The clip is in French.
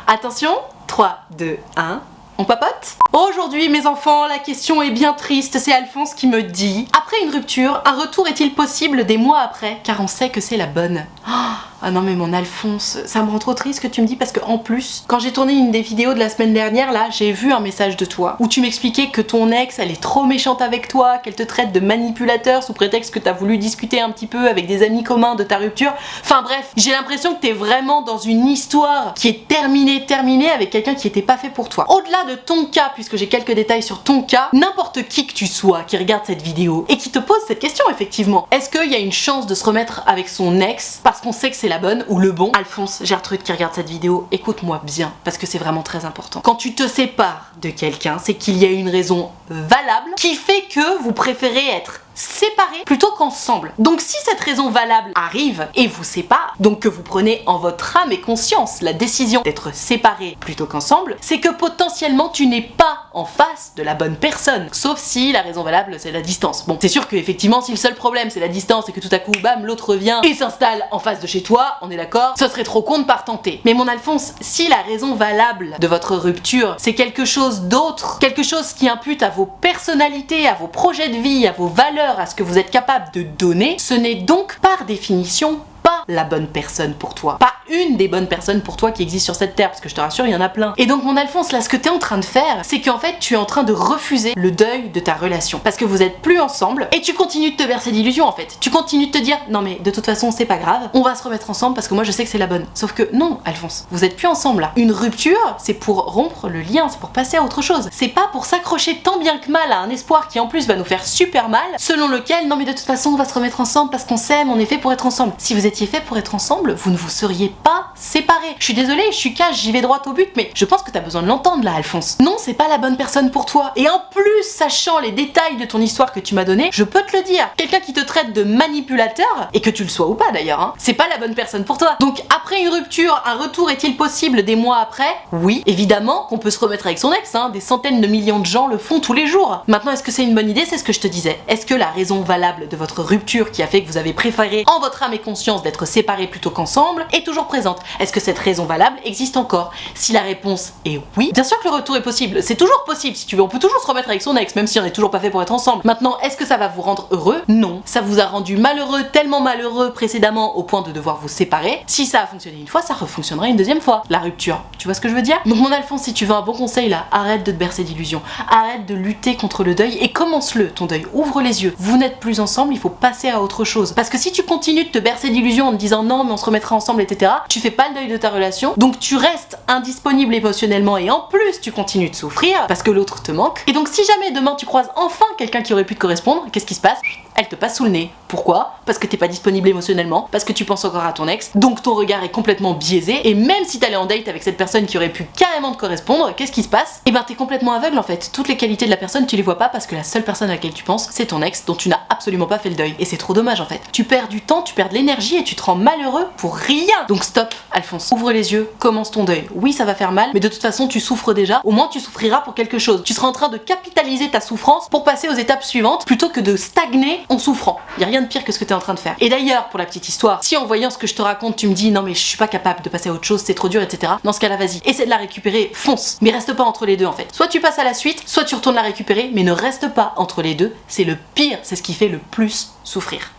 Attention, 3, 2, 1... On papote? Aujourd'hui mes enfants, la question est bien triste, c'est Alphonse qui me dit: après une rupture, un retour est-il possible des mois après? Car on sait que c'est la bonne. Ah non mais mon Alphonse, ça me rend trop triste ce que tu me dis parce que en plus, quand j'ai tourné une des vidéos de la semaine dernière là, j'ai vu un message de toi où tu m'expliquais que ton ex elle est trop méchante avec toi, qu'elle te traite de manipulateur sous prétexte que t'as voulu discuter un petit peu avec des amis communs de ta rupture. Enfin bref, j'ai l'impression que t'es vraiment dans une histoire qui est terminée avec quelqu'un qui était pas fait pour toi. Au-delà de ton cas, puisque j'ai quelques détails sur ton cas, n'importe qui que tu sois qui regarde cette vidéo et qui te pose cette question effectivement, est-ce qu'il y a une chance de se remettre avec son ex parce qu'on sait que c'est la bonne ou le bon? Alphonse, Gertrude qui regarde cette vidéo, écoute-moi bien parce que c'est vraiment très important. Quand tu te sépares de quelqu'un, c'est qu'il y a une raison valable qui fait que vous préférez être séparés plutôt qu'ensemble. Donc si cette raison valable arrive et vous sépare, donc que vous prenez en votre âme et conscience la décision d'être séparés plutôt qu'ensemble, c'est que potentiellement tu n'es pas en face de la bonne personne. Sauf si la raison valable c'est la distance. Bon, c'est sûr que effectivement si le seul problème c'est la distance et que tout à coup bam l'autre revient et s'installe en face de chez toi, on est d'accord, ce serait trop con de pas retenter. Mais mon Alphonse, si la raison valable de votre rupture c'est quelque chose d'autre, quelque chose qui impute à vos personnalités, à vos projets de vie, à vos valeurs, à ce que vous êtes capable de donner, ce n'est donc par définition pas la bonne personne pour toi. Pas une des bonnes personnes pour toi qui existent sur cette terre, parce que je te rassure, il y en a plein. Et donc mon Alphonse, là ce que t'es en train de faire, c'est qu'en fait tu es en train de refuser le deuil de ta relation. Parce que vous êtes plus ensemble, et tu continues de te bercer d'illusions en fait. Tu continues de te dire, non mais de toute façon c'est pas grave, on va se remettre ensemble parce que moi je sais que c'est la bonne. Sauf que non Alphonse, vous êtes plus ensemble là. Une rupture, c'est pour rompre le lien, c'est pour passer à autre chose. C'est pas pour s'accrocher tant bien que mal à un espoir qui en plus va nous faire super mal, selon lequel, non mais de toute façon on va se remettre ensemble parce qu'on s'aime, on est fait pour être ensemble. Si vous étiez fait pour être ensemble, vous ne vous seriez pas séparés. Je suis désolée, je suis cash, j'y vais droit au but, mais je pense que t'as besoin de l'entendre là, Alphonse. Non, c'est pas la bonne personne pour toi. Et en plus, sachant les détails de ton histoire que tu m'as donné, je peux te le dire. Quelqu'un qui te traite de manipulateur, et que tu le sois ou pas d'ailleurs, hein, c'est pas la bonne personne pour toi. Donc après une rupture, un retour est-il possible des mois après? Oui, évidemment qu'on peut se remettre avec son ex, hein, des centaines de millions de gens le font tous les jours. Maintenant, est-ce que c'est une bonne idée? C'est ce que je te disais. Est-ce que la raison valable de votre rupture qui a fait que vous avez préféré en votre âme et conscience d'être séparés plutôt qu'ensemble est toujours présente? Est-ce que cette raison valable existe encore? Si la réponse est oui, bien sûr que le retour est possible. C'est toujours possible si tu veux, on peut toujours se remettre avec son ex, même si on n'est toujours pas fait pour être ensemble. Maintenant, est-ce que ça va vous rendre heureux? Non. Ça vous a rendu malheureux, tellement malheureux précédemment au point de devoir vous séparer. Si ça a fonctionné une fois, ça refonctionnera une deuxième fois. La rupture. Tu vois ce que je veux dire? Donc mon Alphonse, si tu veux un bon conseil là, arrête de te bercer d'illusions. Arrête de lutter contre le deuil et commence-le, ton deuil. Ouvre les yeux. Vous n'êtes plus ensemble, il faut passer à autre chose. Parce que si tu continues de te bercer d'illusions en te disant non mais on se remettra ensemble, etc., tu fais pas le deuil de ta relation, donc tu restes indisponible émotionnellement et en plus tu continues de souffrir parce que l'autre te manque. Et donc si jamais demain tu croises enfin quelqu'un qui aurait pu te correspondre, qu'est-ce qui se passe? Elle te passe sous le nez. Pourquoi? Parce que t'es pas disponible émotionnellement, parce que tu penses encore à ton ex, donc ton regard est complètement biaisé, et même si t'allais en date avec cette personne qui aurait pu carrément te correspondre, qu'est-ce qui se passe? Et ben t'es complètement aveugle en fait. Toutes les qualités de la personne tu les vois pas parce que la seule personne à laquelle tu penses c'est ton ex dont tu n'as absolument pas fait le deuil. Et c'est trop dommage en fait. Tu perds du temps, tu perds de l'énergie et tu te rends malheureux pour rien. Donc stop Alphonse, ouvre les yeux, commence ton deuil. Oui ça va faire mal, mais de toute façon tu souffres déjà, au moins tu souffriras pour quelque chose. Tu seras en train de capitaliser ta souffrance pour passer aux étapes suivantes plutôt que de stagner en souffrant. Y a rien de pire que ce que t'es en train de faire. Et d'ailleurs, pour la petite histoire, si en voyant ce que je te raconte, tu me dis non mais je suis pas capable de passer à autre chose, c'est trop dur, etc. Dans ce cas-là, vas-y, essaie de la récupérer, fonce. Mais reste pas entre les deux en fait. Soit tu passes à la suite, soit tu retournes la récupérer, mais ne reste pas entre les deux. C'est le pire, c'est ce qui fait le plus souffrir.